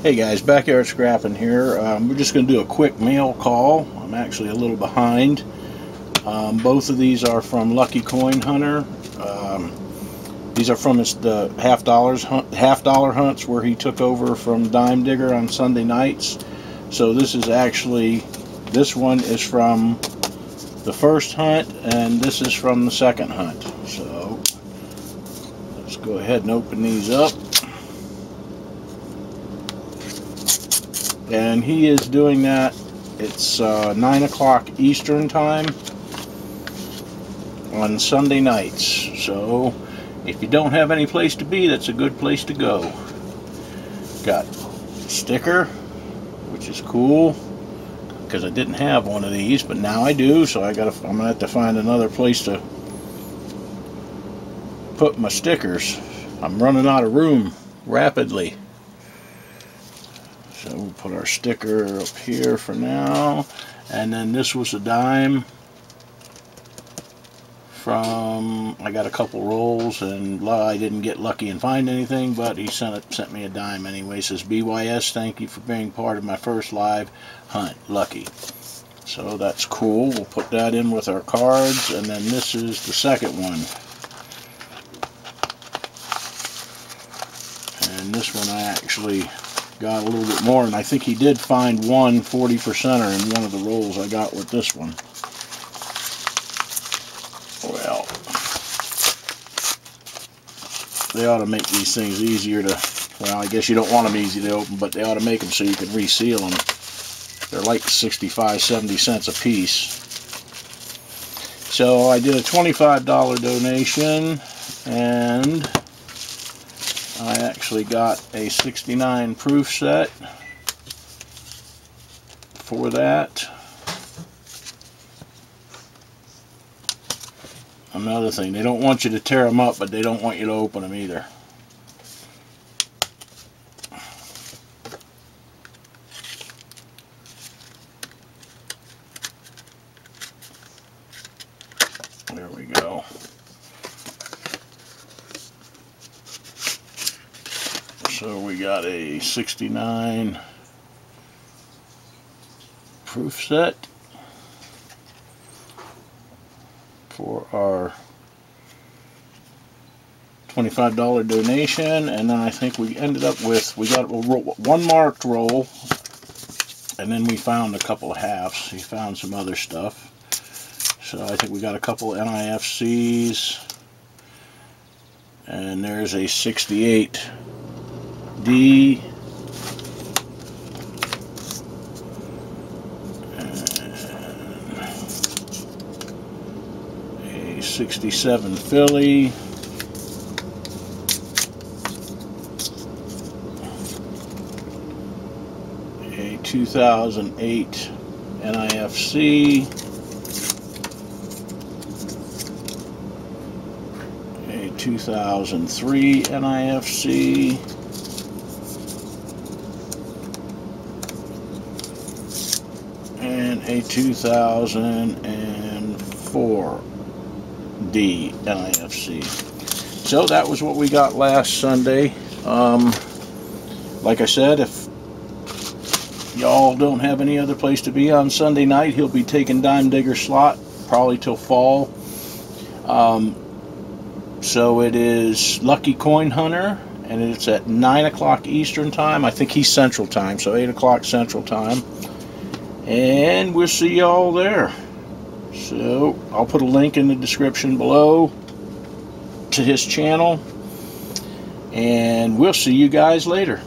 Hey guys, backyard scrapping here. We're just going to do a quick mail call. I'm actually a little behind. Both of these are from Lucky Coin Hunter. These are from the half dollar hunts where he took over from Dime Digger on Sunday nights. So this one is from the first hunt, and this is from the second hunt. So let's go ahead and open these up. And he is doing that. It's 9 o'clock Eastern time on Sunday nights. So if you don't have any place to be, that's a good place to go. Got a sticker, which is cool because I didn't have one of these, but now I do. So I'm gonna have to find another place to put my stickers. I'm running out of room rapidly. So we'll put our sticker up here for now. And then this was a dime from, I got a couple rolls, and I didn't get lucky and find anything, but he sent me a dime anyway. It says, BYS, thank you for being part of my first live hunt, Lucky. So that's cool. We'll put that in with our cards. And then this is the second one. And this one I actually got a little bit more, and I think he did find one 40%er in one of the rolls I got with this one. Well, they ought to make these things easier to, well, I guess you don't want them easy to open, but they ought to make them so you can reseal them. They're like 65-70 cents a piece. So I did a $25 donation, and I actually got a 69 proof set for that. Another thing, they don't want you to tear them up, but they don't want you to open them either. There we go. So we got a 69 proof set for our $25 donation, and then I think we ended up with, we got one marked roll, and then we found a couple of halves. He found some other stuff. So I think we got a couple NIFCs, and there's a 68 D, and a 67 Philly, a 2008 NIFC, a 2003 NIFC, and a 2004 D NIFC. So that was what we got last Sunday. Like I said, if y'all don't have any other place to be on Sunday night, he'll be taking Dime Digger slot probably till fall. So it is Lucky Coin Hunter, and it's at 9 o'clock Eastern time. I think he's Central time, so 8 o'clock Central time. And we'll see y'all there. So I'll put a link in the description below to his channel, and we'll see you guys later.